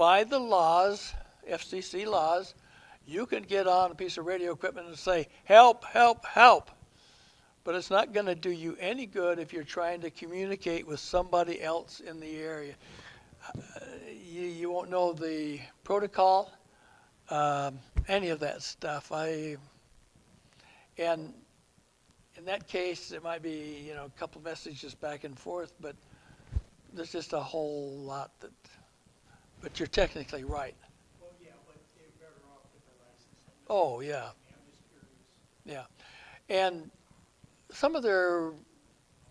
by the laws, FCC laws, you can get on a piece of radio equipment and say, help, help, help. But it's not going to do you any good if you're trying to communicate with somebody else in the area. You won't know the protocol, any of that stuff. And in that case, it might be, a couple messages back and forth, but there's just a whole lot that, but you're technically right. Well, yeah, but they're better off with their license. Oh, yeah. I'm just curious. Yeah. And some of their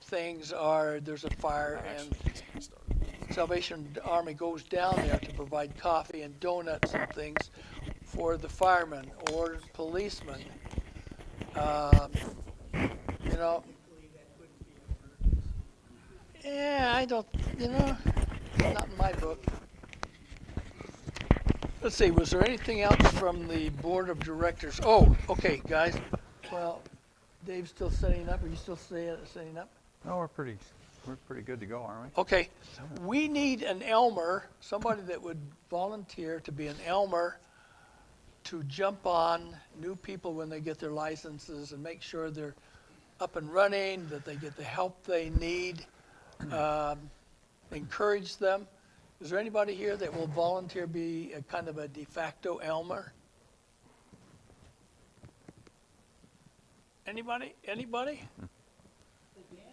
things are, there's a fire and Salvation Army goes down there to provide coffee and donuts and things for the firemen or policemen. Yeah, I don't, not in my book. Let's see, was there anything else from the board of directors? Oh, okay, guys. Well, Dave's still setting up. Are you still setting up? No, we're pretty good to go, aren't we? Okay. We need an Elmer, somebody that would volunteer to be an Elmer to jump on new people when they get their licenses and make sure they're up and running, that they get the help they need. Encourage them. Is there anybody here that will volunteer be a kind of a de facto Elmer? Anybody? Anybody? Dan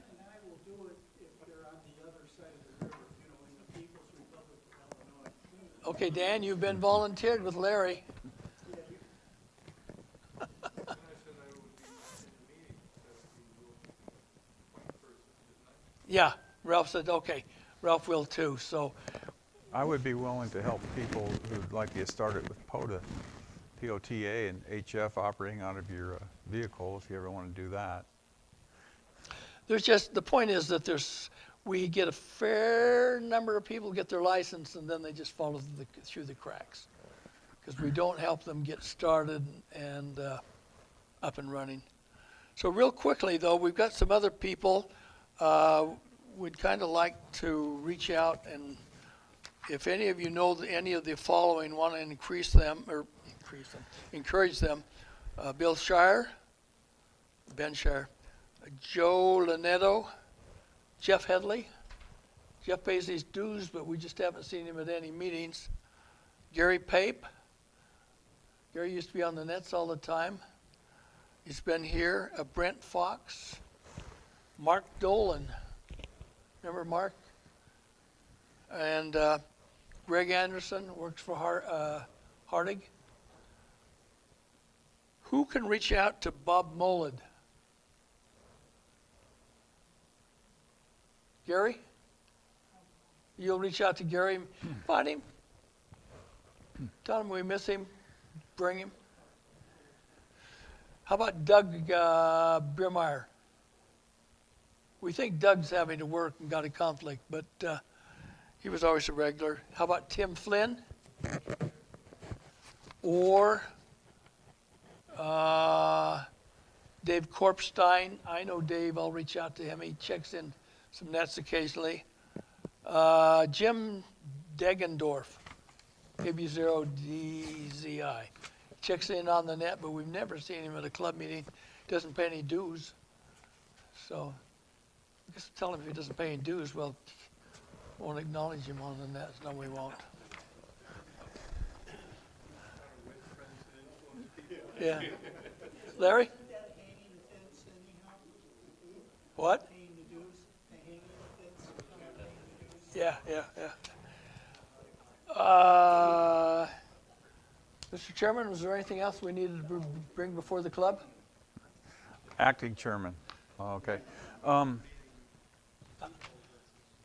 and I will do it if they're on the other side of the river, in the People's Republic of Illinois. Okay, Dan, you've been volunteered with Larry. Yeah, Ralph said, okay. Ralph will too, so. I would be willing to help people who'd like to get started with POTA, POTA and HF operating out of your vehicle if you ever want to do that. There's just, the point is that we get a fair number of people get their license and then they just fall through the cracks. Because we don't help them get started and up and running. So real quickly though, we've got some other people. We'd kind of like to reach out, and if any of you know any of the following, want to encourage them, Bill Shire, Ben Shire, Joe Lanetto, Jeff Headley. Jeff pays his dues, but we just haven't seen him at any meetings. Gary Pape. Gary used to be on the nets all the time. He's been here. Brent Fox. Mark Dolan. Remember Mark? And Greg Anderson works for Hardig. Who can reach out to Bob Molid? Gary? You'll reach out to Gary, find him. Tell him we miss him. Bring him. How about Doug Briemeyer? We think Doug's having to work and got a conflict, but he was always a regular. How about Tim Flynn? Or Dave Korpstein. I know Dave. I'll reach out to him. He checks in some nets occasionally. Jim Deggendorf, KB0DZI. Checks in on the net, but we've never seen him at a club meeting. Doesn't pay any dues. So I guess tell him if he doesn't pay any dues, well, won't acknowledge him on the net. No, we won't. Yeah. Larry? What? Yeah. Mr. Chairman, was there anything else we needed to bring before the club? Acting chairman. Okay.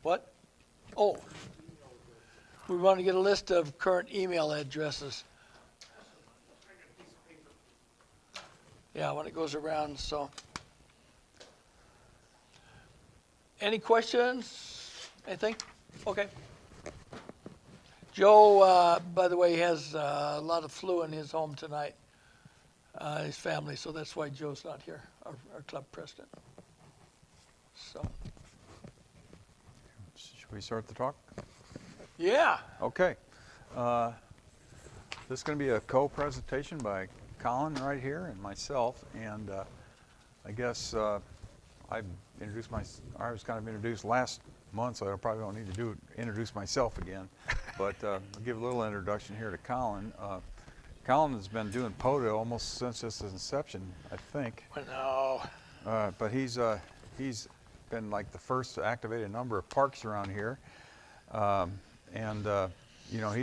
What? Oh, we want to get a list of current email addresses. Yeah, when it goes around, so. Any questions? Anything? Okay. Joe, by the way, has a lot of flu in his home tonight, his family, so that's why Joe's not here, our club president. So. Should we start the talk? Yeah. Okay. This is going to be a co-presentation by Colin right here and myself, and I guess I was kind of introduced last month, so I probably don't need to introduce myself again, but I'll give a little introduction here to Colin. Colin has been doing POTA almost since its inception, I think. No. But he's been like the first to activate a number of parks around here, and you know,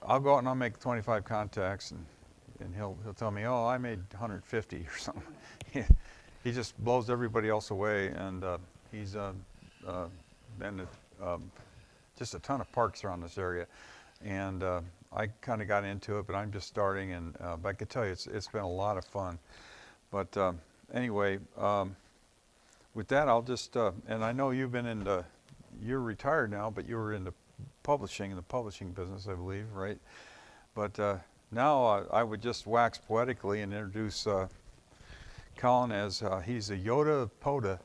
I'll go out and I'll make 25 contacts, and he'll tell me, oh, I made 150 or something. He just blows everybody else away, and he's been at just a ton of parks around this area, and I kind of got into it, but I'm just starting, and but I can tell you it's been a lot of fun. But anyway, with that, I'll just and I know you've been you're retired now, but you were in the publishing business, I believe, right? But now I would just wax poetically and introduce Colin as he's a Yoda of POTA,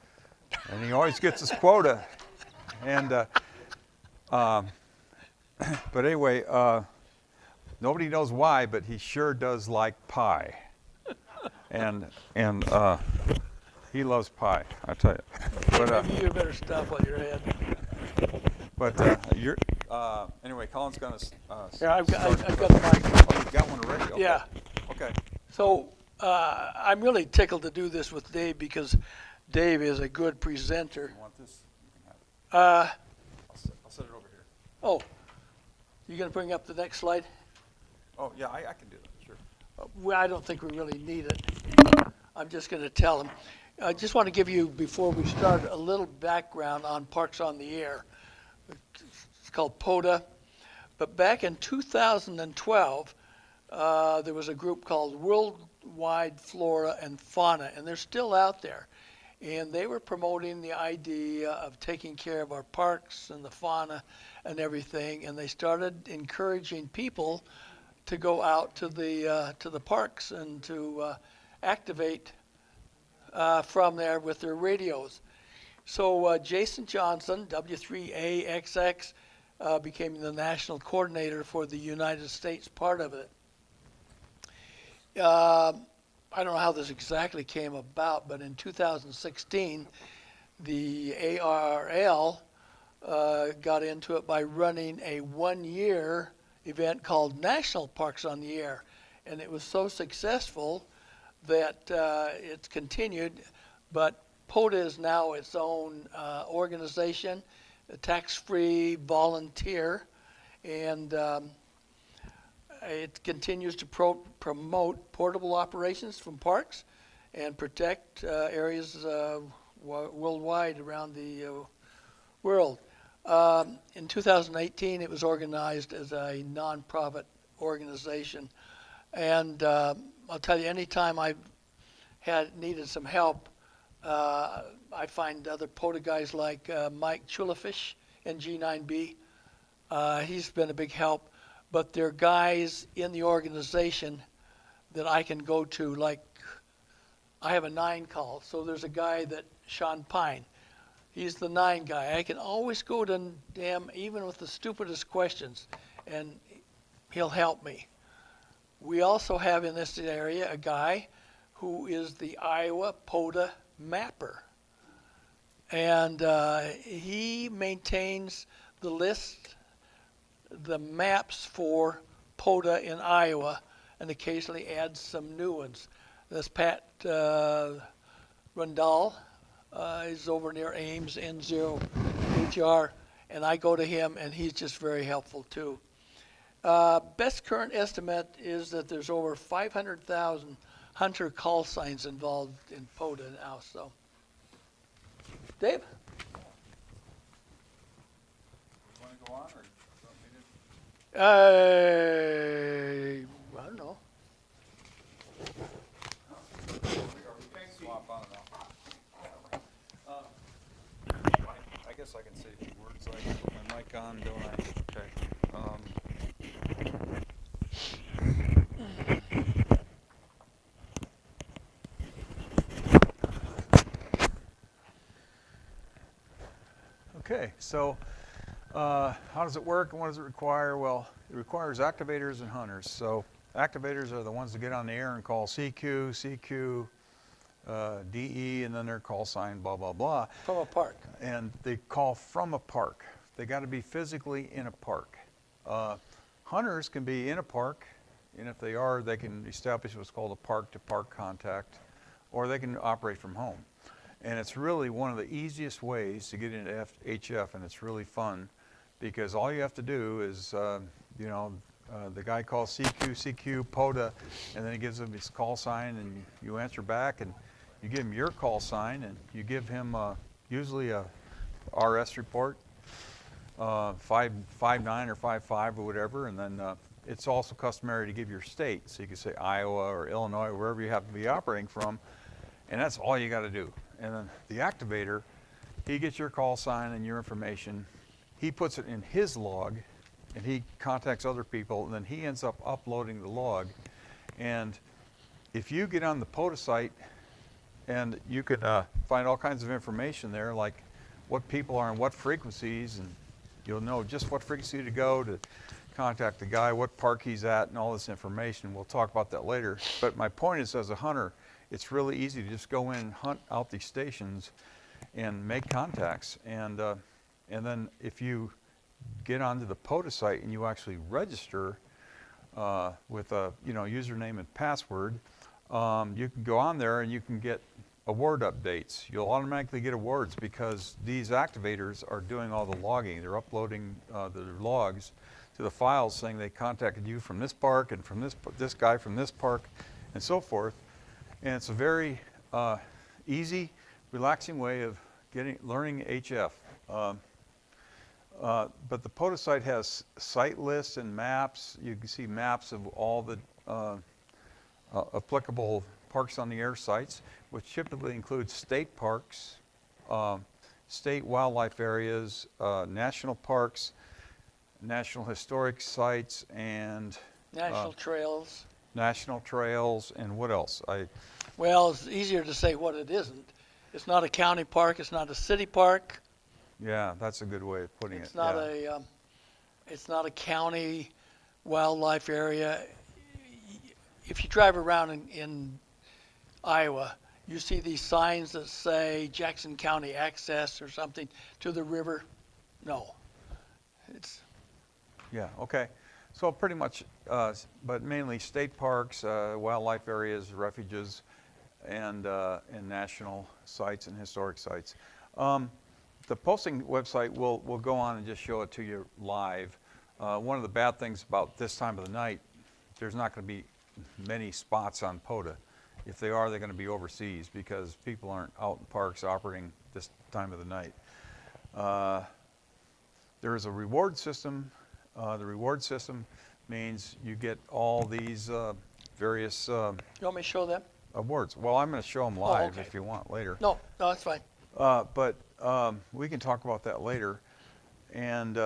and he always gets his quota. And but anyway, nobody knows why, but he sure does like pie, and he loves pie, I tell you. But Maybe you better stop on your head. but you're anyway. Colin's gonna. Yeah, I've got the mic. Oh, you've got one already. Okay. Yeah. Okay. So I'm really tickled to do this with Dave because Dave is a good presenter. You want this? You can have it. Uh, I'll set it over here. oh, you gonna bring up the next slide? Oh yeah, I can do that. Sure. Well, I don't think we really need it. I'm just going to tell him. I just want to give you, before we start, a little background on Parks on the Air. It's called POTA. But back in 2012, there was a group called Worldwide Flora and Fauna, and they're still out there. And they were promoting the idea of taking care of our parks and the fauna and everything. And they started encouraging people to go out to the parks and to activate from there with their radios. So Jason Johnson, W3AXX, became the national coordinator for the United States part of it. I don't know how this exactly came about, but in 2016, the ARL got into it by running a one-year event called National Parks on the Air. And it was so successful that it's continued, but POTA is now its own organization, a tax-free volunteer, and it continues to promote portable operations from parks and protect areas worldwide around the world. In 2018, it was organized as a nonprofit organization, and I'll tell you, anytime I've needed some help, I find other POTA guys like Mike Chulifish and G9B. He's been a big help, but there are guys in the organization that I can go to, like I have a 9 call, so there's a guy that, Sean Pine, he's the 9 guy. I can always go to him, even with the stupidest questions, and he'll help me. We also have in this area a guy who is the Iowa POTA mapper. And he maintains the list, the maps for POTA in Iowa, and occasionally adds some new ones. This Pat Rundall is over near Ames, N0HR, and I go to him, and he's just very helpful too. Best current estimate is that there's over 500,000 hunter call signs involved in POTA now. So, Dave? You want to go on, or you want me to? I don't know. Swap on and off. I guess I can say a few words. I can put my mic on, don't I? Okay. Okay, so How does it work and what does it require? Well, it requires activators and hunters. So activators are the ones that get on the air and call CQ, DE, and then their call sign, blah, blah, blah. From a park. And they call from a park. They got to be physically in a park. Hunters can be in a park, and if they are, they can establish what's called a park-to-park contact, or they can operate from home. And it's really one of the easiest ways to get into HF, and it's really fun because all you have to do is, the guy calls CQ, POTA, and then he gives him his call sign, and you answer back, and you give him your call sign, and you give him usually a RS report, 5.9 or 5.5 or whatever, and then it's also customary to give your state, so you can say Iowa or Illinois, or wherever you happen to be operating from, and that's all you got to do. And then the activator, he gets your call sign and your information, he puts it in his log, and he contacts other people, and then he ends up uploading the log. And if you get on the POTA site, and you can find all kinds of information there, like what people are on what frequencies, and you'll know just what frequency to go to contact the guy, what park he's at, and all this information. We'll talk about that later. But my point is, as a hunter, it's really easy to just go in and hunt out these stations and make contacts. And then if you get onto the POTA site and you actually register with a username and password, you can go on there and you can get award updates. You'll automatically get awards because these activators are doing all the logging. They're uploading their logs to the files saying they contacted you from this park and from this guy from this park and so forth. And it's a very easy, relaxing way of learning HF. But the POTA site has site lists and maps. You can see maps of all the applicable parks on the air sites, which typically include state parks, state wildlife areas, national parks, national historic sites, and National trails. national trails, and what else? Well, it's easier to say what it isn't. It's not a county park, it's not a city park. Yeah, that's a good way of putting It's it. not Yeah. it's not a county wildlife area. If you drive around in Iowa, you see these signs that say Jackson County access or something to the river. No, it's Yeah, okay. So pretty much, but mainly state parks, wildlife areas, refuges, and national sites and historic sites. The posting website will go on and just show it to you live. One of the bad things about this time of the night, there's not going to be many spots on POTA. If they are, they're going to be overseas because people aren't out in parks operating this time of the night. There is a reward system. The reward system means you get all these various You want me to show them? awards. Well, I'm going to show them live okay. if you want later. No, that's fine. But we can talk about that later. And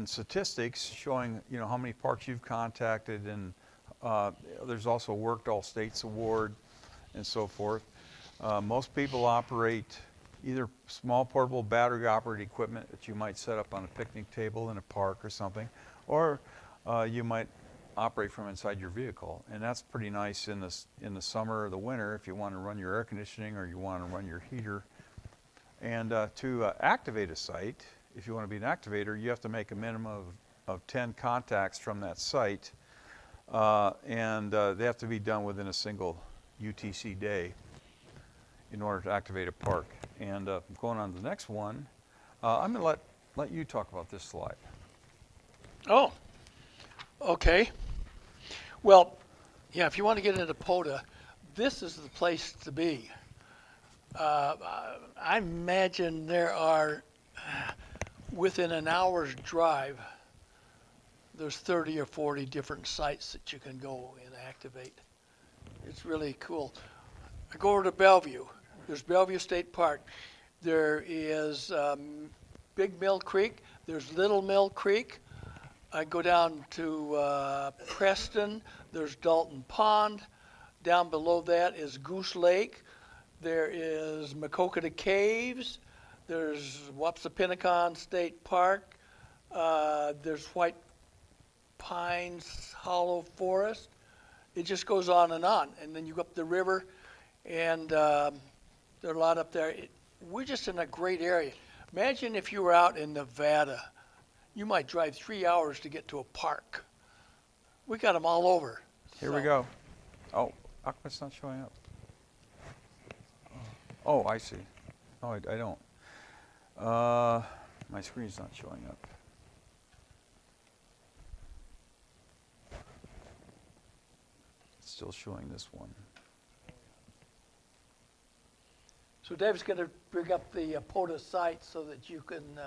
statistics showing how many parks you've contacted, and there's also a Worked All States award and so forth. Most people operate either small portable battery operated equipment that you might set up on a picnic table in a park or something, or you might operate from inside your vehicle, and that's pretty nice in the summer or the winter if you want to run your air conditioning or you want to run your heater. And to activate a site, if you want to be an activator, you have to make a minimum of 10 contacts from that site, and they have to be done within a single UTC day in order to activate a park. And going on to the next one, I'm going to let you talk about this slide. Oh, okay. Well, yeah, if you want to get into POTA, this is the place to be. I imagine there are, within an hour's drive, there's 30 or 40 different sites that you can go and activate. It's really cool. I go over to Bellevue. There's Bellevue State Park. There is Big Mill Creek. There's Little Mill Creek. I go down to Preston. There's Dalton Pond. Down below that is Goose Lake. There is Macokota Caves. there's Wapsipinicon State Park, there's White Pines Hollow Forest. It just goes on. And then you go up the river, and there are a lot up there. We're just in a great area. Imagine if you were out in Nevada. You might drive 3 hours to get to a park. We got them all over. Here we go. Oh, how come it's not showing up? Oh, I see. No, I don't. My screen's not showing up. It's still showing this one. So Dave's going to bring up the POTA site so that you can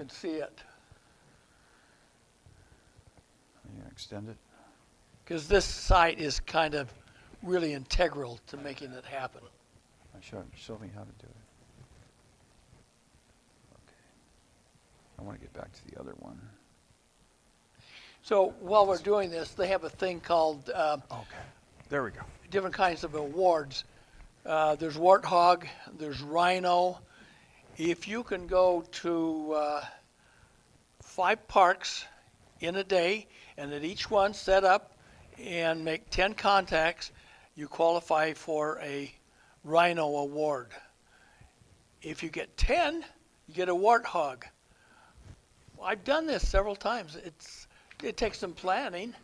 see it. Are you gonna extend it? Because this site is kind of really integral to making it happen. Show me how to do it. Okay. I want to get back to the other one. So while we're doing this, they have a thing called Okay. There we go. different kinds of awards. There's warthog, there's rhino. If you can go to 5 parks in a day, and at each one set up and make 10 contacts, you qualify for a rhino award. If you get 10, you get a warthog. I've done this several times. It takes some planning.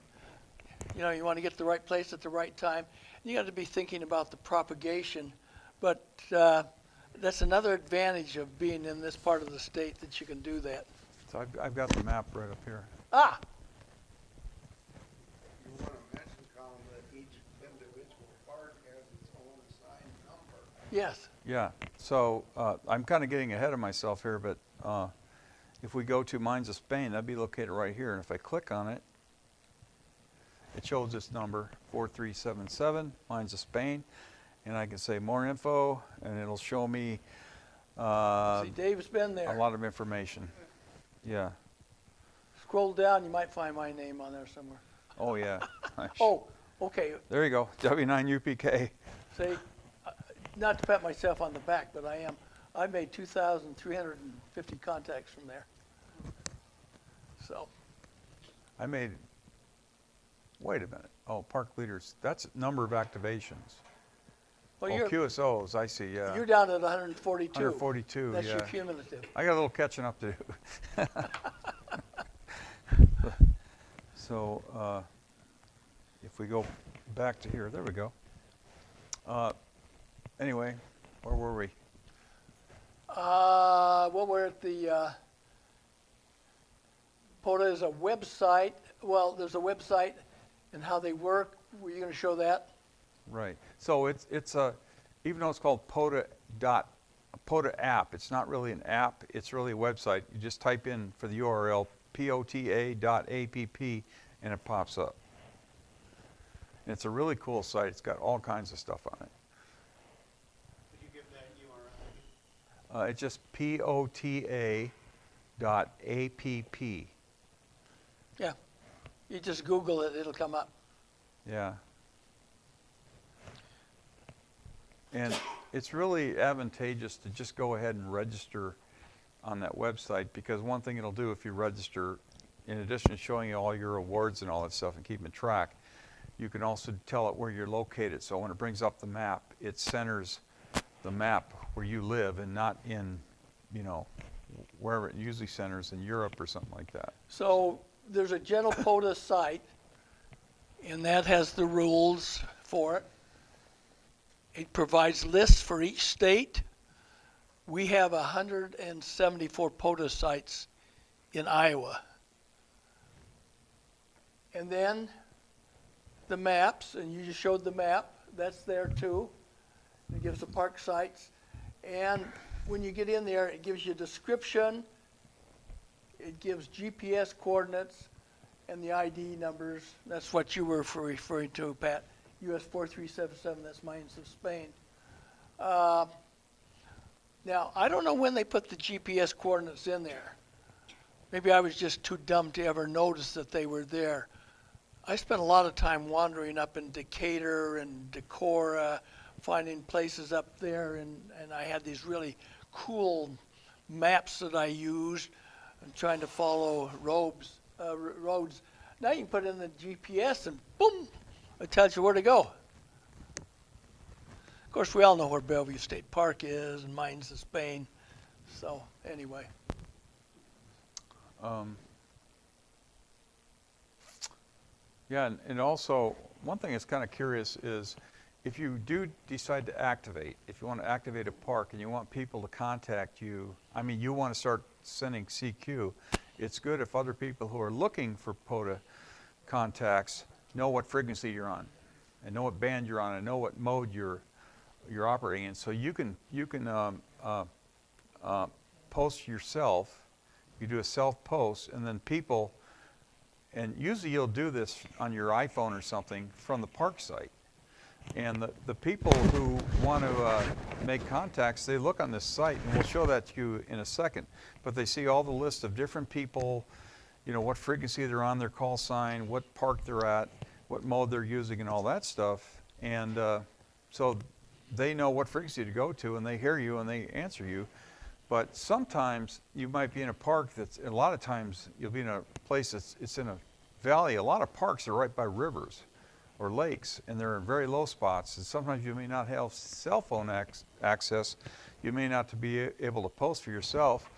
You know, you want to get to the right place at the right time. You got to be thinking about the propagation, but that's another advantage of being in this part of the state, that you can do that. So I've got the map right up here. Ah, You want to mention, Colin, that each individual park has its own assigned number. yes. Yeah. So I'm kind of getting ahead of myself here, but if we go to Mines of Spain, that'd be located right here. And if I click on it, it shows this number, 4377, Mines of Spain. And I can say more info, and it'll show me See, Dave's been a there. lot of information. Yeah. Scroll down, you might find my name on there somewhere. Oh, yeah. Oh, okay. There you go, W9UPK. See, not to pat myself on the back, but I made 2,350 contacts from there. So, I made, wait a minute. Oh, park leaders, that's number of activations. well, Oh, you're QSOs, I see, yeah. you're down at 142. 142, That's your yeah. cumulative. I got a little catching up to do. So, if we go back to here, there we go. Anyway, where were we? Well, we're at the POTA is a website. Well, there's a website and how they work. Were you going to show that? Right. So it's a, even though it's called POTA app, it's not really an app, it's really a website. You just type in for the URL pota.app and it pops up. And it's a really cool site. It's got all kinds of stuff on it. Could you give that URL? It's just pota.app. Yeah. You just Google it, it'll come up. Yeah. And it's really advantageous to just go ahead and register on that website, because one thing it'll do if you register, in addition to showing you all your awards and all that stuff and keeping track, you can also tell it where you're located. So when it brings up the map, it centers the map where you live and not in, you know, wherever it usually centers in Europe or something like that. So there's a general POTA site, and that has the rules for it. It provides lists for each state. We have 174 POTA sites in Iowa. And then the maps, and you just showed the map, that's there too. It gives the park sites. And when you get in there, it gives you a description, it gives GPS coordinates, and the ID numbers. That's what you were referring to, Pat. US 4377, that's Mines of Spain. Now, I don't know when they put the GPS coordinates in there. Maybe I was just too dumb to ever notice that they were there. I spent a lot of time wandering up in Decatur and Decorah, finding places up there, and I had these really cool maps that I used and trying to follow roads. Now you can put in the GPS and boom, it tells you where to go. Of course, we all know where Bellevue State Park is and Mines of Spain. So anyway, Yeah, and also, one thing that's kind of curious is if you do decide to activate, if you want to activate a park and you want people to contact you, I mean, you want to start sending CQ, it's good if other people who are looking for POTA contacts know what frequency you're on and know what band you're on and know what mode you're operating in. So you can post yourself, you do a self-post, and then people, and usually you'll do this on your iPhone or something from the park site. And the people who want to make contacts, they look on this site, and we'll show that to you in a second, but they see all the list of different people, you know, what frequency they're on, their call sign, what park they're at, what mode they're using, and all that stuff. And so they know what frequency to go to, and they hear you and they answer you. But sometimes you might be in a park that's, a lot of times you'll be in a place it's in a valley. A lot of parks are right by rivers or lakes, and they're in very low spots. And sometimes you may not have cell phone access. You may not be able to post for yourself.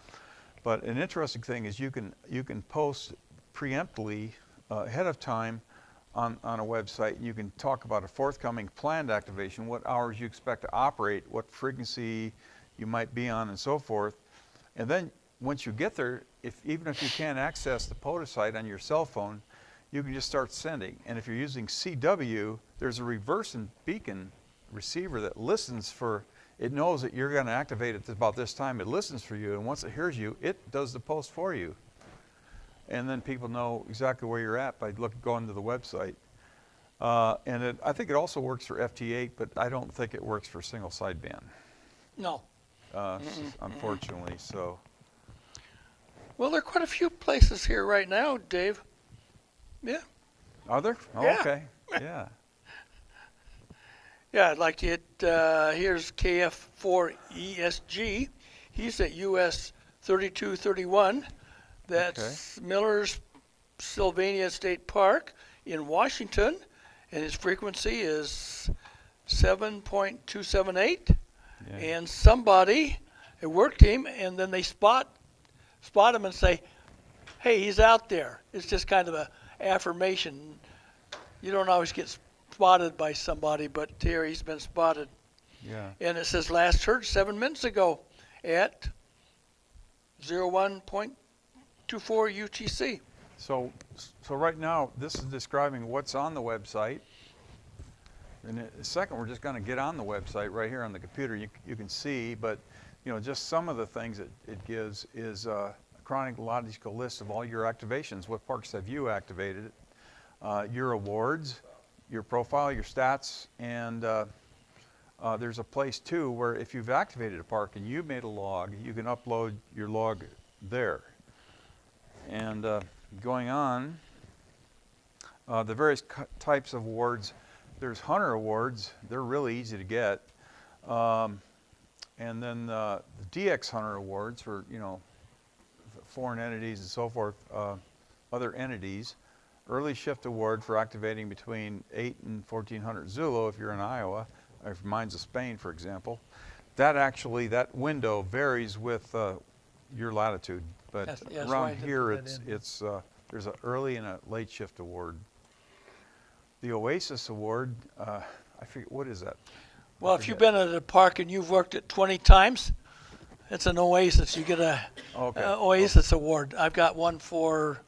But an interesting thing is you can post preemptively ahead of time on a website, and you can talk about a forthcoming planned activation, what hours you expect to operate, what frequency you might be on, and so forth. And then once you get there, even if you can't access the POTA site on your cell phone, you can just start sending. And if you're using CW, there's a reverse and beacon receiver that listens for, it knows that you're going to activate it about this time. It listens for you, and once it hears you, it does the post for you. And then people know exactly where you're at by going to the website. And I think it also works for FT8, but I don't think it works for single sideband. no. Unfortunately, so. Well, there are quite a few places here right now, Dave. Yeah. Are there? Oh, Yeah. okay. Yeah. Yeah, I'd like to hit, here's KF4ESG. He's at US 3231. That's Miller's Sylvania State Park in Washington. And his frequency is 7.278. Yeah. And somebody, a work team, and then they spot him and say, hey, he's out there. It's just kind of a affirmation. You don't always get spotted by somebody, but here he's been spotted. Yeah. And it says last heard 7 minutes ago at 01.24 UTC. So right now, this is describing what's on the website. In a second, we're just going to get on the website right here on the computer. You can see, but you know, just some of the things that it gives is a chronological list of all your activations. What parks have you activated? Your awards, your profile, your stats, and there's a place too where if you've activated a park and you made a log, you can upload your log there. And going on, the various types of awards. There's hunter awards. They're really easy to get. And then the DX Hunter Awards for, you know, foreign entities and so forth, other entities. Early Shift Award for activating between 8 and 1400 Zulu if you're in Iowa, or if Mines of Spain, for example. That window varies with your latitude, but Yes, around right, here put that it's there's an early and a late shift award. The Oasis Award, I forget, what is that? Well, if you've been at a park and you've worked it 20 times, it's an Oasis. You get a Oasis Award. I've got one for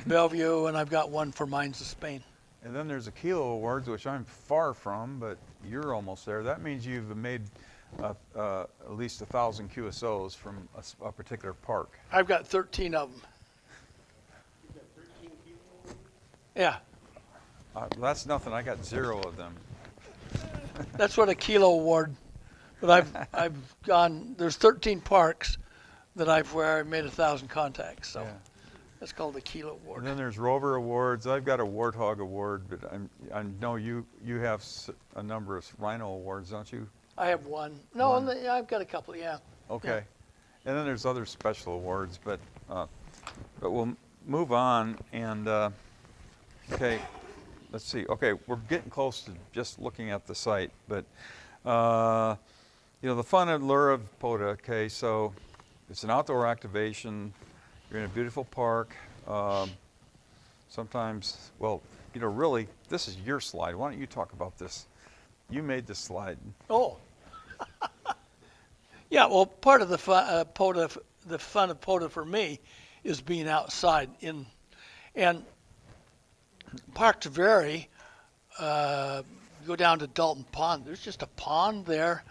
Bellevue, and I've got one for Mines of Spain. And then there's a Kilo Awards, which I'm far from, but you're almost there. That means you've made at least 1,000 QSOs from a particular park. I've got 13 of them. You got 13 people? Yeah, That's nothing. I got 0 of them. that's what a Kilo Award. But I've gone. There's 13 parks that where I made 1,000 contacts. So Yeah. that's called the Kilo Award. And then there's Rover Awards. I've got a Warthog Award, but I know you have a number of Rhino Awards, don't you? I have one. No, One. I've got a couple. Yeah. Okay. And then there's other special awards, but we'll move on and, okay, let's see. Okay, we're getting close to just looking at the site, but, you know, the fun and lure of POTA, okay, so it's an outdoor activation. You're in a beautiful park. Sometimes, well, you know, really, this is your slide. Why don't you talk about this? You made this slide. Oh. Yeah, well, part of the fun, the fun of POTA for me is being outside and parks vary. Go down to Dalton Pond. There's just a pond there.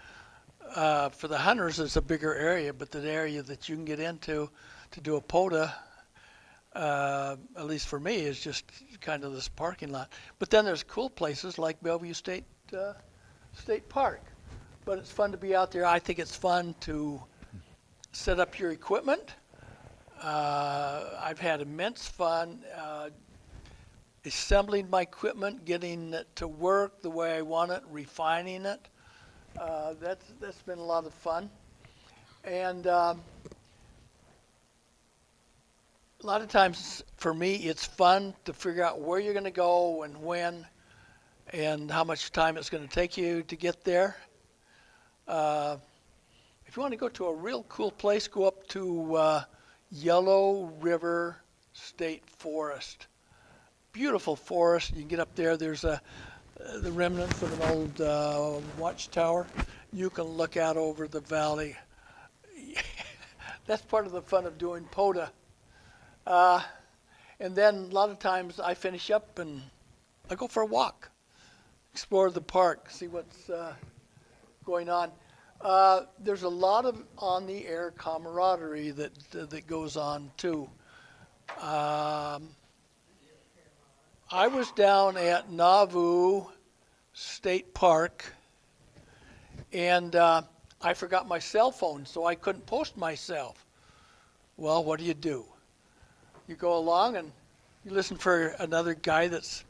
For the hunters, it's a bigger area, but the area that you can get into to do a POTA, at least for me, is just kind of this parking lot. But then there's cool places like Bellevue State Park. But it's fun to be out there. I think it's fun to set up your equipment. I've had immense fun assembling my equipment, getting it to work the way I want it, refining it. That's been a lot of fun. And a lot of times for me, it's fun to figure out where you're going to go and when and how much time it's going to take you to get there. If you want to go to a real cool place, go up to Yellow River State Forest. Beautiful forest. You can get up there. There's the remnants of an old watchtower. You can look out over the valley. That's part of the fun of doing POTA. And then a lot of times I finish up and I go for a walk, explore the park, see what's going on. There's a lot of on-the-air camaraderie that goes on too. I was down at Nauvoo State Park, and I forgot my cell phone, so I couldn't post myself. Well, what do? You go along and you listen for another guy that's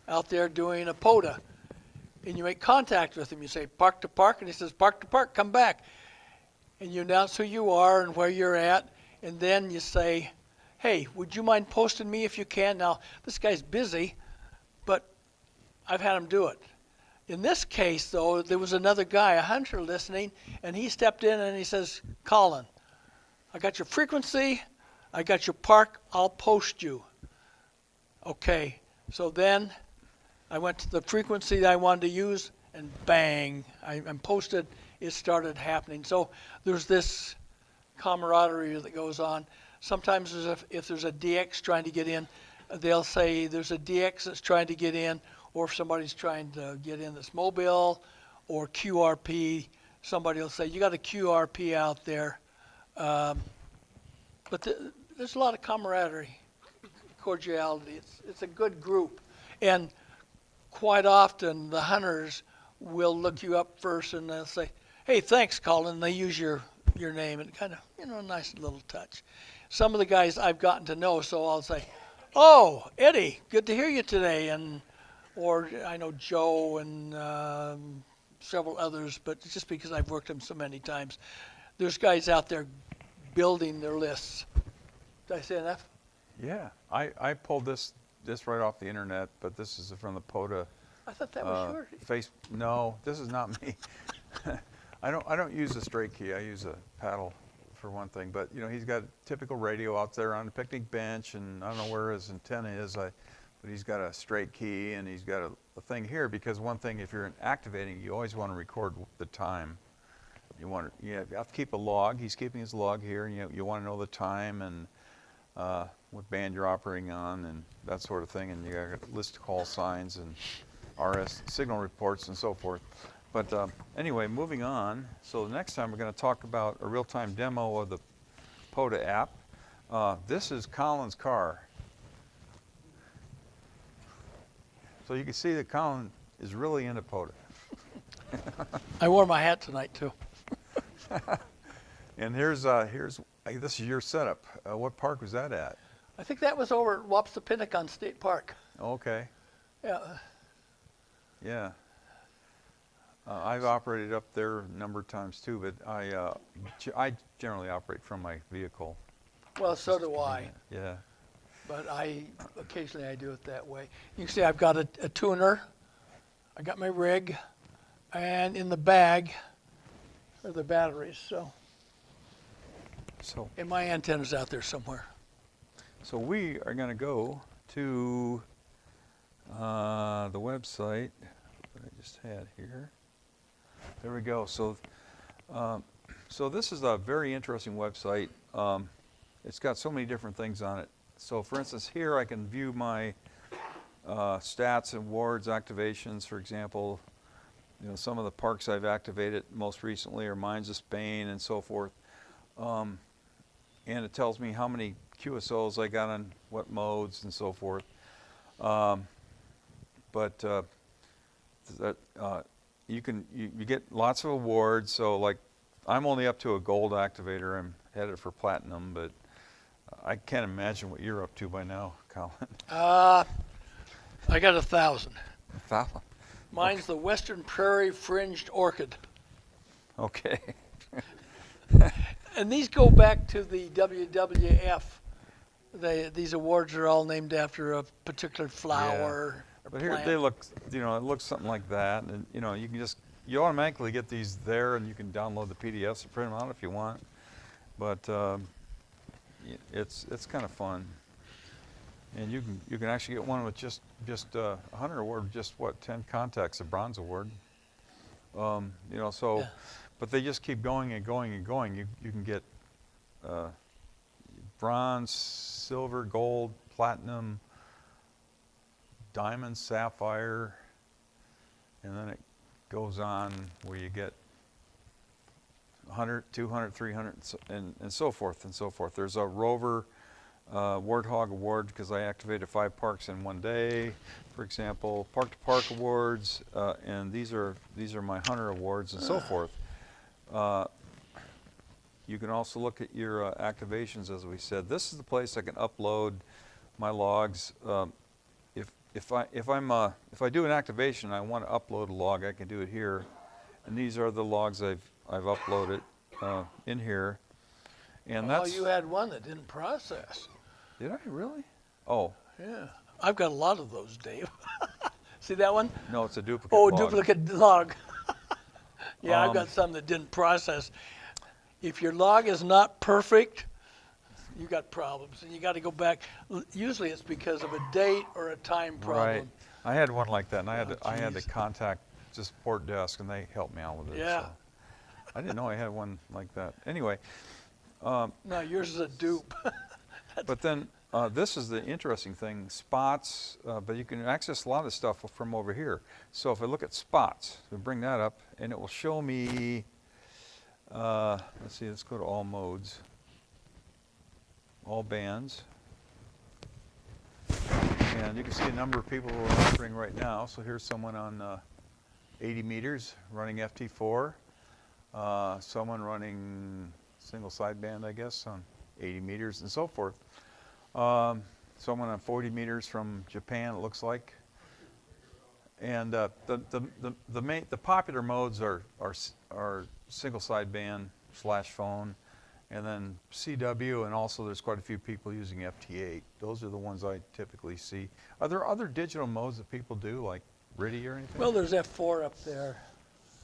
out there doing a POTA. And you make contact with him. You say, park to park, and he says, park to park, come back. And you announce who you are and where you're at, and then you say, hey, would you mind posting me if you can? Now, this guy's busy, but I've had him do it. In this case, though, there was another guy, a hunter, listening, and he stepped in and he says, Colin, I got your frequency, I got your park, I'll post you. Okay, so then I went to the frequency that I wanted to use, and bang, I'm posted. It started happening. So there's this camaraderie that goes on. Sometimes if there's a DX trying to get in, they'll say there's a DX that's trying to get in, or if somebody's trying to get in that's mobile or QRP, somebody will say, you got a QRP out there. But there's a lot of camaraderie, cordiality. It's a good group. And quite often the hunters will look you up first and they'll say, hey, thanks, Colin. And they use your name and kind of, a nice little touch. Some of the guys I've gotten to know, so I'll say, oh, Eddie, good to hear you today. Or I know Joe and several others, but it's just because I've worked them so many times. There's guys out there building their lists. Did I say enough? Yeah, I pulled this right off the internet, but this is from the POTA. I thought that was yours. No, this is not me. I don't use a straight key. I use a paddle for one thing. But he's got a typical radio out there on the picnic bench, and I don't know where his antenna is. But he's got a straight key, and he's got a thing here, because one thing, if you're activating, you always want to record the time. You have to keep a log. He's keeping his log here, and you want to know the time and what band you're operating on and that sort of thing, and you got a list of call signs and RS signal reports and so forth. But anyway, moving on. So the next time we're going to talk about a real-time demo of the POTA app. This is Colin's car. So you can see that Colin is really into POTA. I wore my hat tonight too. And here's this is your setup. What park was that at? I think that was over at Wapsipinicon State Park. Okay. Yeah. Yeah. I've operated up there a number of times too, but I generally operate from my vehicle. Well, so do I, Yeah. but occasionally I do it that way. You can see I've got a tuner, I got my rig, and in the bag are the batteries, so, So, and my antenna's out there somewhere. so we are going to go to the website that I just had here. There we go. So, so this is a very interesting website. It's got so many different things on it. So, for instance, here I can view my stats, awards, activations. For example, you know, some of the parks I've activated most recently are Mines of Spain and so forth. And it tells me how many QSOs I got on what modes and so forth. You get lots of awards. So like, I'm only up to a gold activator. I'm headed for platinum, but I can't imagine what you're up to by now, Colin. I got 1,000. 1,000. Mine's the Western Prairie Fringed Orchid. Okay. And these go back to the WWF. These awards are all named after a particular flower or But here plant. they look, you know, it looks something like that, and you know, you can you automatically get these there, and you can download the PDFs and print them out if you want. But it's kind of fun, and you can actually get one with just a hunter award, just what, 10 contacts, a bronze award. You know, so, Yeah. but they just keep going and going and going. You can get bronze, silver, gold, platinum, diamond, sapphire, and then it goes on where you get 100, 200, 300, and so forth and so forth. There's a Rover Warthog Award because I activated 5 parks in one day, for example. Park to Park Awards, and these are my hunter awards and so forth. You can also look at your activations, as we said. This is the place I can upload my logs. If I do an activation, I want to upload a log, I can do it here, and these are the logs I've uploaded in here, and that's. Oh, you had one that didn't process. Did I really? Oh, Yeah, I've got a lot of those, Dave. See that one? no, it's a duplicate. Oh, log. duplicate log. Yeah, I've Um, got some that didn't process. If your log is not perfect, you got problems, and you got to go back. Usually, it's because of a date or a time problem. Right. I had one like that, and I Oh, had to geez. contact the support desk, and they helped me out with it. Yeah. So. I didn't know I had one like that. Anyway, No, yours is a dupe. but then this is the interesting thing, spots, but you can access a lot of stuff from over here. So if I look at spots, we bring that up, and it will show me, let's see, let's go to all modes, all bands. And you can see a number of people who are operating right now. So here's someone on 80 meters running FT4, someone running single sideband, I guess, on 80 meters and so forth. Someone on 40 meters from Japan, it looks like. And the popular modes are single sideband / phone, and then CW, and also there's quite a few people using FT8. Those are the ones I typically see. Are there other digital modes that people do, like RIDI or anything? Well, there's F4 up there.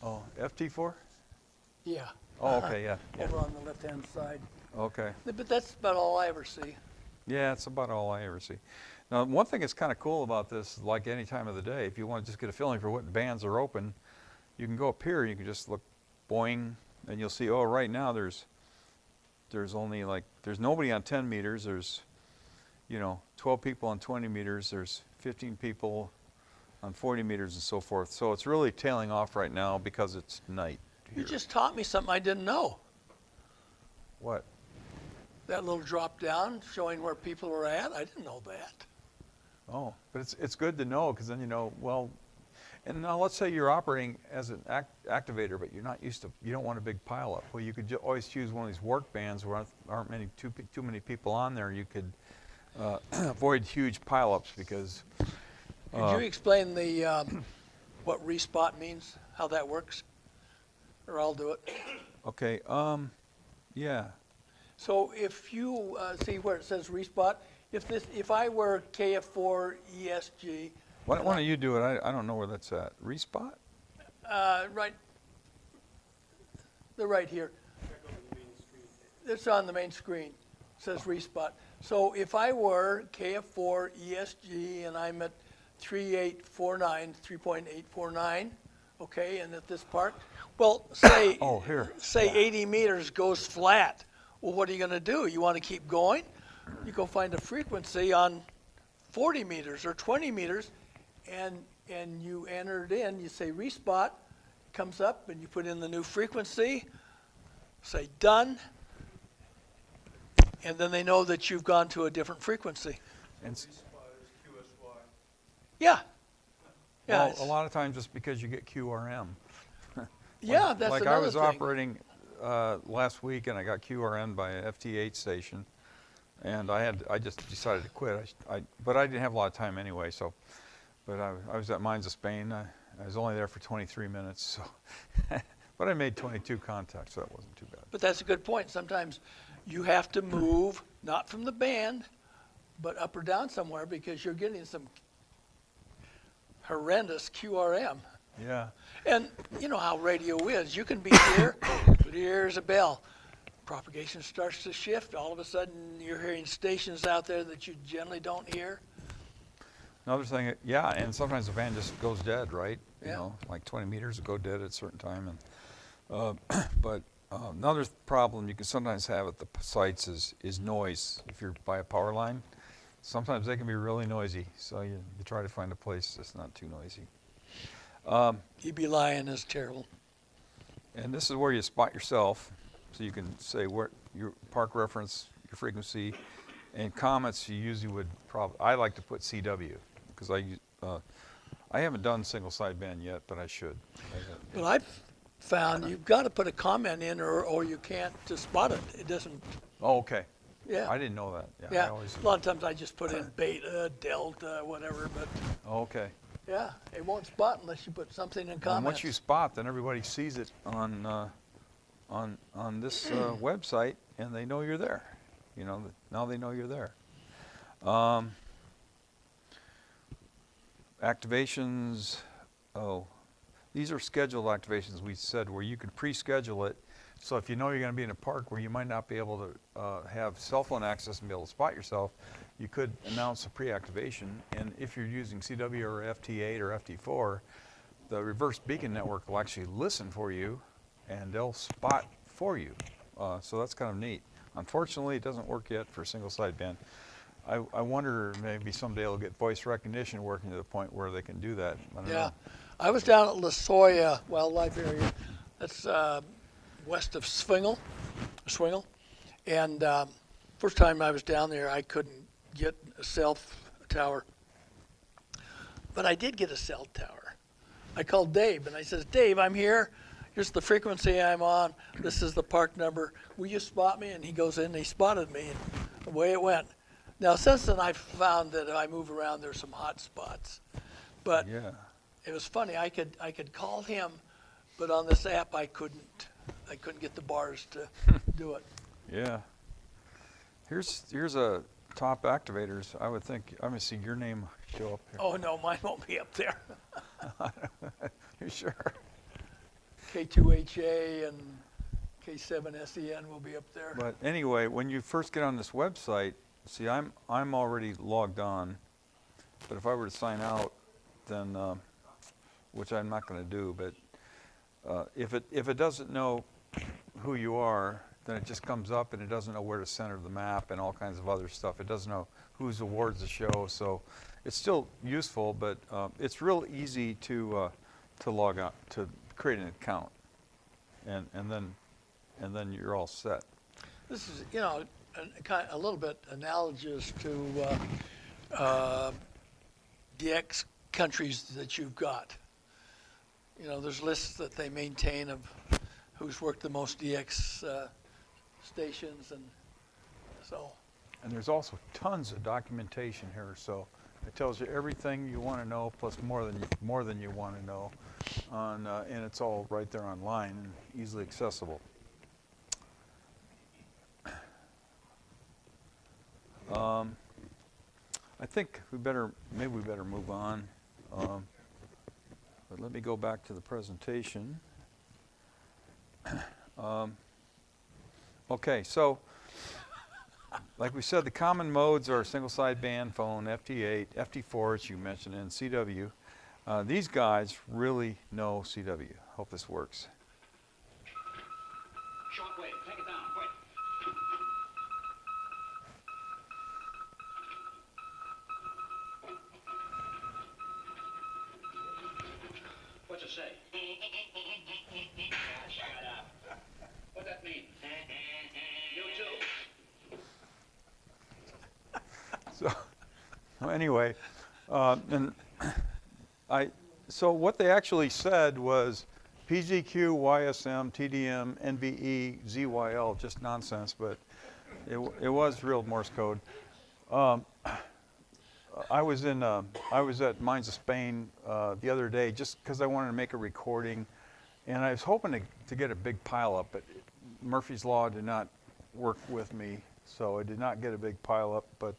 Oh, FT4? Yeah. Oh, okay, yeah. Over on the left-hand side. Okay. But that's about all I ever see. Yeah, it's about all I ever see. Now, one thing that's kind of cool about this, like any time of the day, if you want to just get a feeling for what bands are open, you can go up here and you can just look, boing, and you'll see, oh, right now there's only like, there's nobody on 10 meters, there's, 12 people on 20 meters, there's 15 people on 40 meters and so forth. So it's really tailing off right now because it's night here. You just taught me something I didn't know. What? That little drop down showing where people were at, I didn't know that. Oh, but it's good to know, because then you know, well, and now let's say you're operating as an activator, but you're not used to, you don't want a big pileup. Well, you could always choose one of these work bands where aren't too many people on there. You could avoid huge pileups because. Could you explain the what respot means? how that works? Or I'll do it. Okay, yeah, So if you, see where it says respot, if I were KF4 ESG. why don't you do it? I don't know where that's at. Respot? Right, they're right here. It's on the main screen. It says respot. So if I were KF4 ESG and I'm at 3.849, okay, and at this park, well, say, Oh, here. say 80 meters goes flat. Well, what are you going to do? You want to keep going? You go find a frequency on 40 meters or 20 meters, and you enter it in. You say respot, comes up, and you put in the new frequency. Say done, and then they know that you've gone to a different frequency. And Yeah. Yeah. well, it's- a lot of times it's because you get QRM. yeah, that's Like another I was thing. operating last week and I got QRM by a FT8 station, and I just decided to quit. But I didn't have a lot of time anyway. So, but I was at Mines of Spain. I was only there for 23 minutes. So, but I made 22 contacts, so that wasn't too bad. But that's a good point. Sometimes you have to move, not from the band, but up or down somewhere because you're getting some horrendous QRM. Yeah. And you know how radio is. You can be here, but here's a bell. Propagation starts to shift. All of a sudden, you're hearing stations out there that you generally don't hear. Another thing, yeah, and sometimes the van just goes dead, right? You Yeah. know, like 20 meters will go dead at a certain time. And but another problem you can sometimes have at the sites is noise. If you're by a power line, sometimes they can be really noisy. So you try to find a place that's not too noisy. EB Lion is terrible. And this is where you spot yourself. So you can say where your park reference, your frequency, and comments you usually would probably, I like to put CW because I haven't done single sideband yet, but I should. But I've found you've got to put a comment in or you can't to spot it. It doesn't, Oh, okay. yeah. I didn't know that. Yeah. I Yeah, always, a lot of times I just put in beta, delta, whatever, but oh, okay. yeah, it won't spot unless you put something in And comments. once you spot, then everybody sees it on this website, and they know you're there. You know, now they know you're there. Activations. Oh, these are scheduled activations. We said where you can pre-schedule it. So if you know you're going to be in a park where you might not be able to have cell phone access and be able to spot yourself, you could announce a pre-activation. And if you're using CW or FT8 or FT4, the reverse beacon network will actually listen for you, and they'll spot for you. So that's kind of neat. Unfortunately, it doesn't work yet for single sideband. I wonder maybe someday it'll get voice recognition working to the point where they can do that. I don't Yeah, know. I was down at La Soya Wildlife Area. That's west of Swingle, and first time I was down there, I couldn't get a cell tower, but I did get a cell tower. I called Dave and I says, Dave, I'm here. Here's the frequency I'm on. This is the park number. Will you spot me? And he goes in and he spotted me, and away it went. Now, since then, I've found that if I move around, there's some hot spots. But Yeah. it was funny. I could call him, but on this app, I couldn't get the bars to do it. Yeah. Here's a top activators. I would think I'm gonna see your name show up here. Oh, no, mine won't be up there. You sure? K2HA and K7SEN will be up there. But anyway, when you first get on this website, see, I'm already logged on, but if I were to sign out, then which I'm not going to do, but if it doesn't know who you are, then it just comes up and it doesn't know where to center the map and all kinds of other stuff. It doesn't know whose awards to show, so it's still useful, but it's real easy to log on, to create an account, and then you're all set. This is, a little bit analogous to DX countries that you've got. There's lists that they maintain of who's worked the most DX stations, and so. And there's also tons of documentation here, so It tells you everything you want to know, plus more than you want to know, and it's all right there online and easily accessible. I think maybe we better move on. But let me go back to the presentation. Okay, so like we said, the common modes are single sideband phone, FT8, FT4, as you mentioned, and CW. These guys really know CW. Hope this works. Shortwave, take it down, quick. What's it say? Shut up. What's that mean? You too. So anyway, so what they actually said was PZQ, YSM, TDM, NVE, ZYL, just nonsense, but it was real Morse code. I was at Mines of Spain the other day just because I wanted to make a recording, and I was hoping to get a big pile up, but Murphy's Law did not work with me, so I did not get a big pile up. But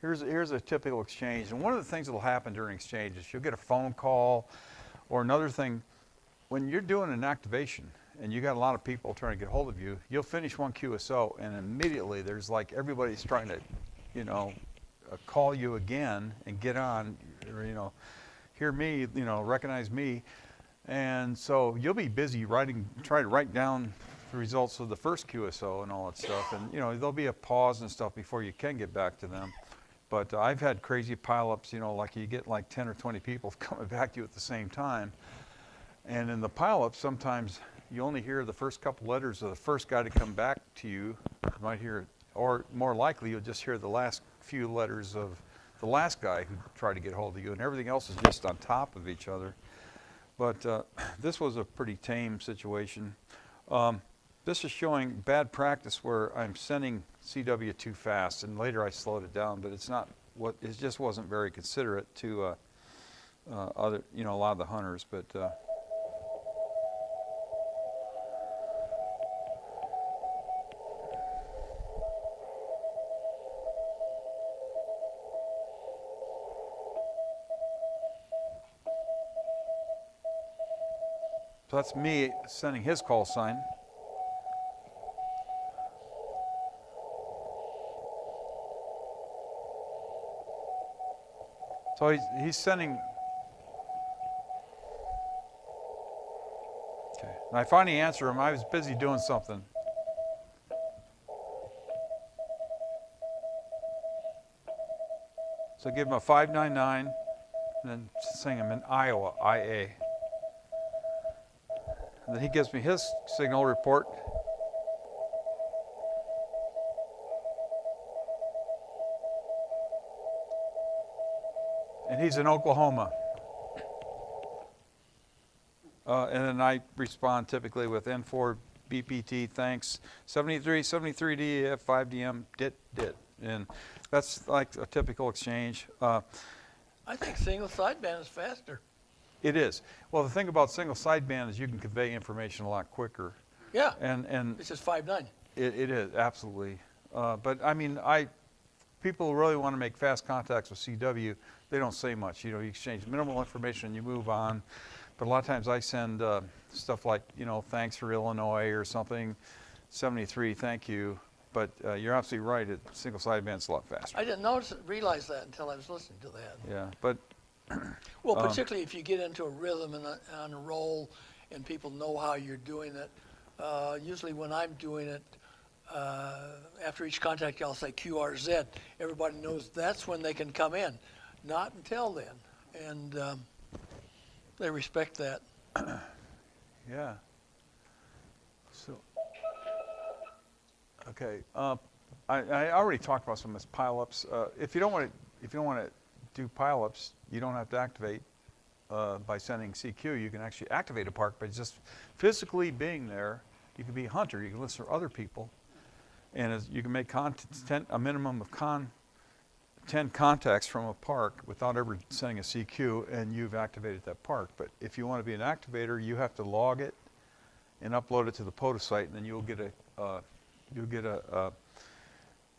here's a typical exchange, and one of the things that will happen during exchange is you'll get a phone call, or another thing, when you're doing an activation and you got a lot of people trying to get hold of you, you'll finish one QSO, and immediately there's like everybody's trying to, call you again and get on, or, hear me, recognize me. And so you'll be busy trying to write down the results of the first QSO and all that stuff. And, there'll be a pause and stuff before you can get back to them. But I've had crazy pileups, like you get like 10 or 20 people coming back to you at the same time. And in the pileup, sometimes you only hear the first couple letters of the first guy to come back to you. You might hear, or more likely, you'll just hear the last few letters of the last guy who tried to get hold of you, and everything else is just on top of each other. But this was a pretty tame situation. This is showing bad practice where I'm sending CW too fast, and later I slowed it down, but it's not it just wasn't very considerate to other, a lot of the hunters. But so that's me sending his call sign. So he's sending. Okay. And I finally answer him. I was busy doing something. So I give him a 599, and then sing him in Iowa, IA. And then he gives me his signal report. And he's in Oklahoma. And then I respond typically with N4 BPT, thanks, 73 DEF, 5DM, dit. And that's like a typical exchange. I think single sideband is faster. It is. Well, the thing about single sideband is you can convey information a lot quicker. Yeah. And This is 5.9. it is, absolutely. But I mean, people really want to make fast contacts with CW. They don't say much. You exchange minimal information and you move on. But a lot of times I send stuff like, thanks for Illinois or something, 73, thank you. But you're absolutely right. Single sideband's a lot faster. I didn't realize that until I was listening to that. Yeah, but Well, particularly if you get into a rhythm and on a roll, and people know how you're doing it. Usually when I'm doing it, after each contact, I'll say QRZ. Everybody knows that's when they can come in, not until then, and they respect that. yeah. So, okay. I already talked about some of this pileups. If you don't want to do pileups, you don't have to activate by sending CQ. You can actually activate a park by just physically being there. You can be a hunter. You can listen for other people, and you can make content a minimum of 10 contacts from a park without ever sending a CQ, and you've activated that park. But if you want to be an activator, you have to log it and upload it to the POTA site, and then you'll get a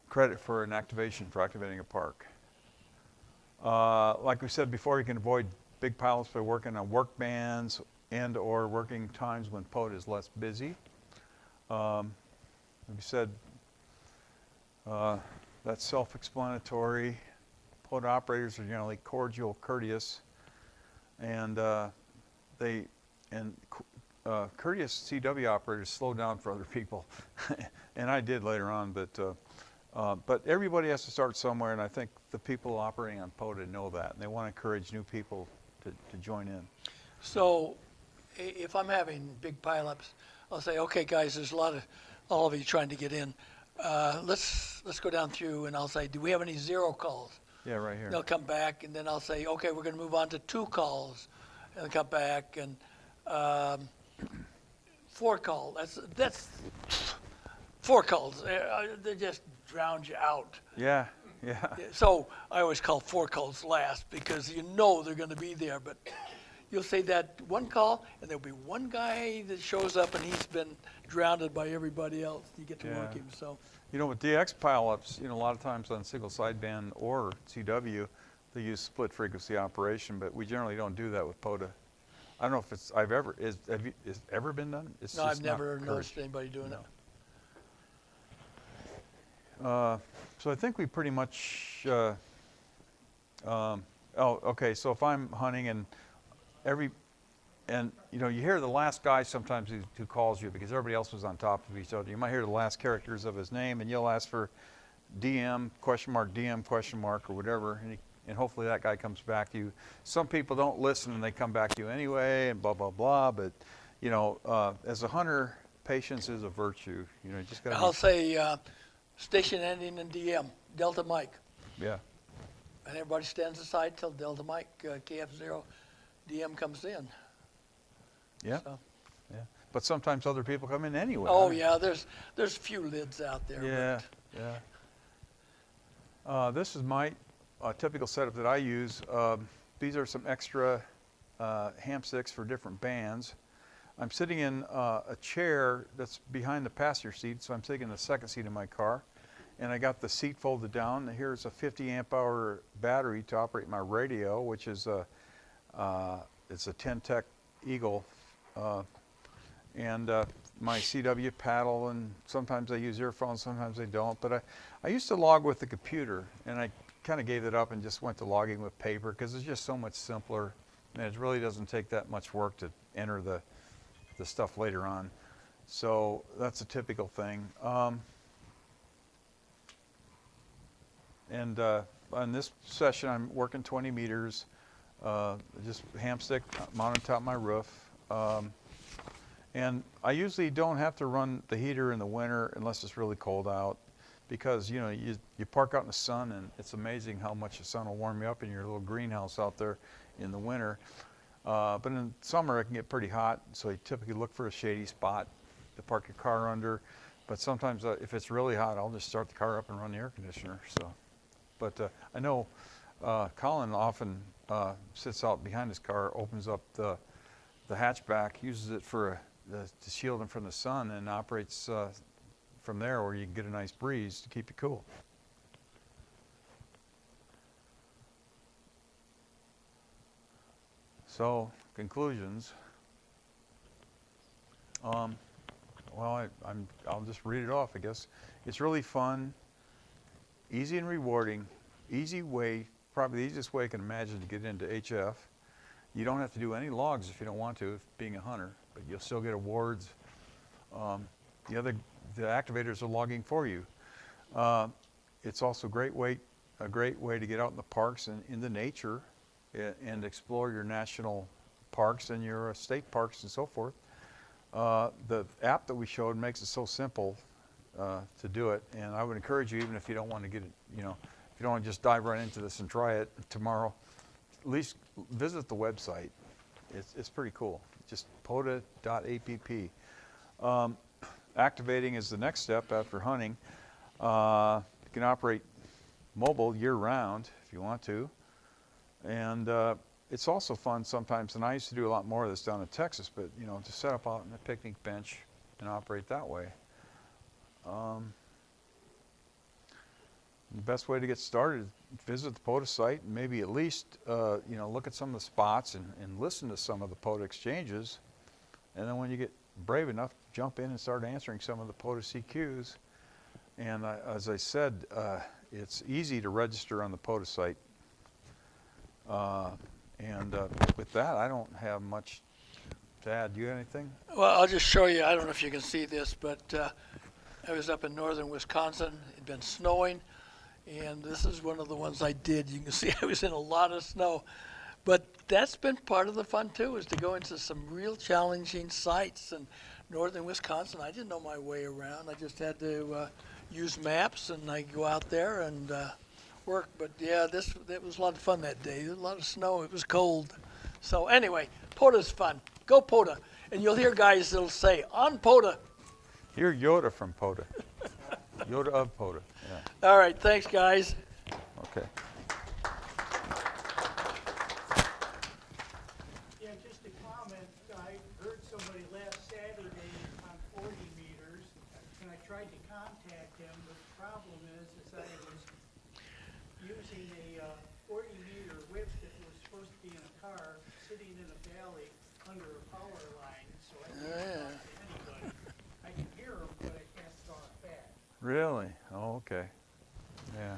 credit for an activation for activating a park. Like we said before, you can avoid big pileups by working on work bands and or working times when POTA is less busy. Like we said, that's self-explanatory. POTA operators are generally cordial, courteous, and courteous CW operators slow down for other people, and I did later on. But everybody has to start somewhere, and I think the people operating on POTA know that, and they want to encourage new people to join in. So if I'm having big pileups, I'll say, okay, guys, there's all of you trying to get in. Let's go down through, and I'll say, do we have any 0 calls? Yeah, right here. They'll come back, and then I'll say, okay, we're going to move on to 2 calls, and they'll come back, and 4 calls. That's 4 calls. They just drown you out. Yeah. So I always call 4 calls last because you know they're going to be there. But you'll say that 1 call, and there'll be 1 guy that shows up, and he's been drowned by everybody else. You get to work him. So. You know, with DX pileups, a lot of times on single sideband or CW, they use split frequency operation, but we generally don't do that with POTA. I don't know if it's ever been done. It's No, just I've never not noticed encouraged. anybody doing it. So I think we pretty much. Okay. So if I'm hunting and you hear the last guy sometimes who calls you because everybody else was on top of each other. You might hear the last characters of his name, and you'll ask for DM ? DM ? Or whatever, and hopefully that guy comes back to you. Some people don't listen and they come back to you anyway, and blah blah blah. But as a hunter, patience is a virtue. You just got. I'll say station ending in DM, Delta Mike. Yeah. And everybody stands aside till Delta Mike, KF0, DM comes in. Yeah. So. Yeah. But sometimes other people come in anyway. Oh yeah, there's a few lids out there. Yeah. Yeah. This is my typical setup that I use. These are some extra ham sticks for different bands. I'm sitting in a chair that's behind the passenger seat, so I'm sitting in the second seat of my car. And I got the seat folded down. Here's a 50 amp hour battery to operate my radio, which is it's a 10 Tech Eagle, and my CW paddle. And sometimes I use earphones, sometimes I don't. But I used to log with the computer, and I kind of gave it up and just went to logging with paper because it's just so much simpler, and it really doesn't take that much work to enter the stuff later on. So that's a typical thing. And on this session, I'm working 20 meters, just ham stick mounted on top of my roof. And I usually don't have to run the heater in the winter unless it's really cold out, because you park out in the sun, and it's amazing how much the sun will warm you up in your little greenhouse out there in the winter. But in summer, it can get pretty hot, so you typically look for a shady spot to park your car under. But sometimes if it's really hot, I'll just start the car up and run the air conditioner. But I know Colin often sits out behind his car, opens up the hatchback, uses it to shield him from the sun, and operates from there, where you can get a nice breeze to keep you cool. So, conclusions. Well, I'll just read it off, I guess. It's really fun, easy and rewarding, easy way, probably the easiest way I can imagine to get into HF. You don't have to do any logs if you don't want to, being a hunter, but you'll still get awards. The activators are logging for you. It's also a great way to get out in the parks and in the nature and explore your national parks and your state parks and so forth. The app that we showed makes it so simple to do it, and I would encourage you, even if you don't want to get it, if you don't want to just dive right into this and try it tomorrow, at least visit the website. It's pretty cool. Just pota.app. Activating is the next step after hunting. You can operate mobile year-round if you want to. And it's also fun sometimes, and I used to do a lot more of this down in Texas, but you know, to set up out on a picnic bench and operate that way. The best way to get started is visit the POTA site and maybe at least you know, look at some of the spots and listen to some of the POTA exchanges. And then when you get brave enough, jump in and start answering some of the POTA CQs. And as I said, it's easy to register on the POTA site. With that, I don't have much to add. Do you have anything? Well, I'll just show you. I don't know if you can see this, but I was up in northern Wisconsin. It'd been snowing, and this is one of the ones I did. You can see I was in a lot of snow. But that's been part of the fun, too, is to go into some real challenging sites in northern Wisconsin. I didn't know my way around. I just had to use maps, and I go out there and work. But, yeah, it was a lot of fun that day. There was a lot of snow. It was cold. So, anyway, POTA's fun. Go POTA. And you'll hear guys that'll say, on POTA. Hear Yoda from POTA. Yoda of POTA. Yeah. All right, thanks, guys. Okay. Yeah, just a comment, I heard somebody last Saturday on 40 meters, and I tried to contact him, but the problem is I was using a 40-meter whip that was supposed to be in a car, sitting in a valley under a power line, so I can't talk to anybody. I can hear him, but I can't talk back. Really? Oh, okay. Yeah.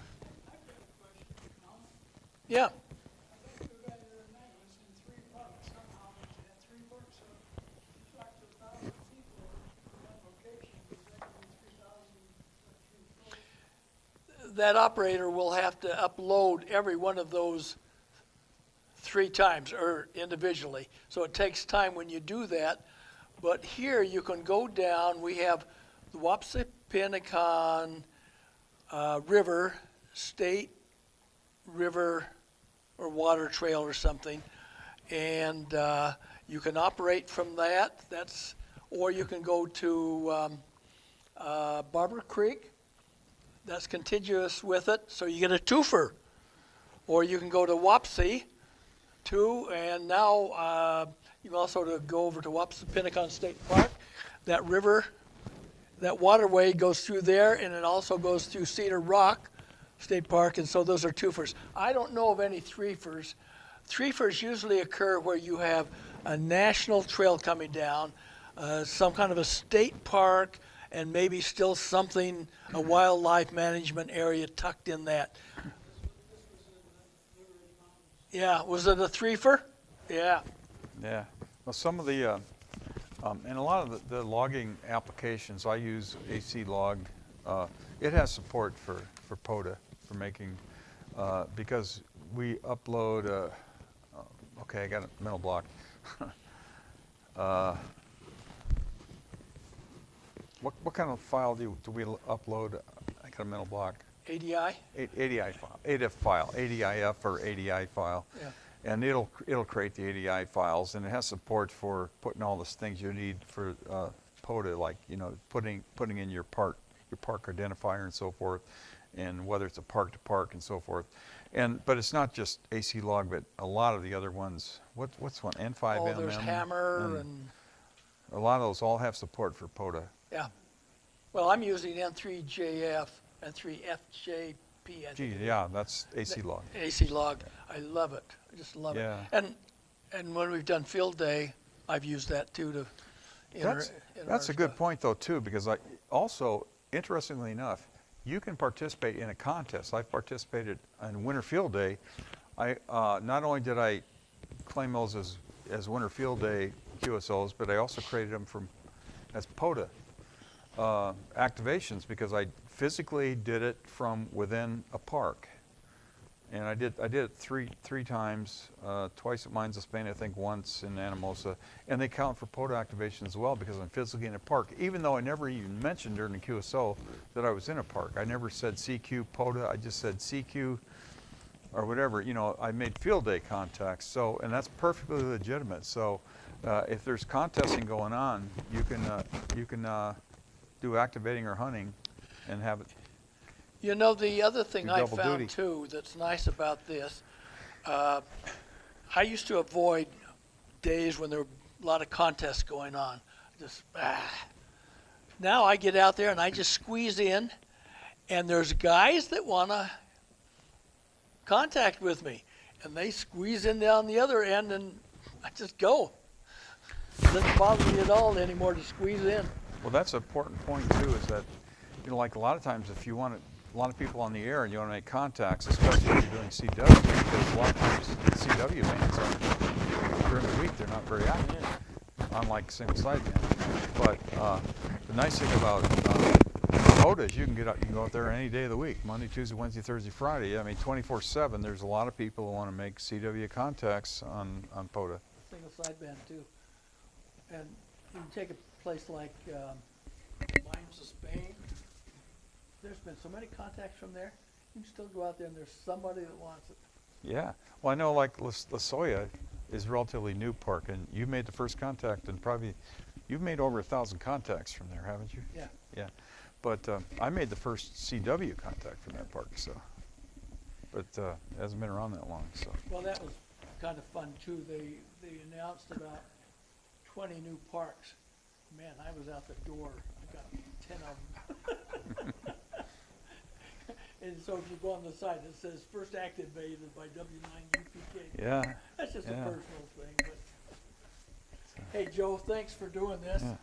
Yeah. That operator will have to upload every one of those 3 times or individually. So it takes time when you do that. But here you can go down. We have the Wapsipinicon River, State River or Water Trail or something. And you can operate from that. Or you can go to Barber Creek. That's contiguous with it, so you get a twofer. Or you can go to Wapsi, too, and now you can also go over to Wapsipinicon State Park. That river, that waterway goes through there, and it also goes through Cedar Rock State Park, and so those are twofers. I don't know of any threefers. Threefers usually occur where you have a national trail coming down, some kind of a state park, and maybe still something, a wildlife management area tucked in that. Yeah, was it a threefer? Yeah. Yeah. Well, some of the, and a lot of the logging applications, I use AC Log. It has support for POTA, for making, because we upload, okay, I got a mental block. What kind of file do we upload? I got a mental block. ADI? ADI file, ADIF file, ADIF or ADI file. Yeah. And it'll create the ADI files, and it has support for putting all the things you need for POTA, like, you know, putting in your park identifier and so forth, and whether it's a park to park and so forth. But it's not just AC Log, but a lot of the other ones. What's one? N5MM. Oh, there's Hammer and a lot of those all have support for POTA. yeah. Well, I'm using N3JF, N3FJP. I Gee, think. yeah, that's AC Log. AC Log. I love it. I just love Yeah. it. And when we've done field day, I've used that too to That's a good point though too, because also, interestingly enough, you can participate in a contest. I've participated in Winter Field Day. Not only did I claim those as Winter Field Day QSOs, but I also created them as POTA activations, because I physically did it from within a park. And I did it three times, twice at Mines of Spain, I think once in Anamosa, and they count for POTA activation as well because I'm physically in a park, even though I never even mentioned during the QSO that I was in a park. I never said CQ POTA, I just said CQ or whatever, you know, I made field day contacts, so, and that's perfectly legitimate. So if there's contesting going on, you can do activating or hunting and have it You know, the other thing Do I double found duty. too that's nice about this, I used to avoid days when there were a lot of contests going on. Now I get out there and I just squeeze in, and there's guys that want to contact with me, and they squeeze in down the other end, and I just go. It doesn't bother me at all anymore to squeeze in. Well, that's an important point too, is that, you know, like a lot of times if you want to, a lot of people on the air and you want to make contacts, especially if you're doing CW, because a lot of times the CW bands are, during the week, they're not very active, unlike single side bands. But the nice thing about POTA is you can go out there any day of the week, Monday, Tuesday, Wednesday, Thursday, Friday. I mean, 24/7, there's a lot of people who want to make CW contacts on POTA. Single sideband too. And you can take a place like Mines of Spain. There's been so many contacts from there. You can still go out there and there's somebody that wants it. Yeah. Well, I know like La Soya is a relatively new park, and you made the first contact, and probably you've made over 1,000 contacts from there, haven't you? Yeah. Yeah. But I made the first CW contact from that park, so. But it hasn't been around that long, so. Well, that was kind of fun too. They announced about 20 new parks. Man, I was out the door. I got 10 of them. And so if you go on the site, it says first activated by W9UPK. Yeah. That's just a Yeah. personal thing. But hey, Joe, thanks for doing this. Yeah.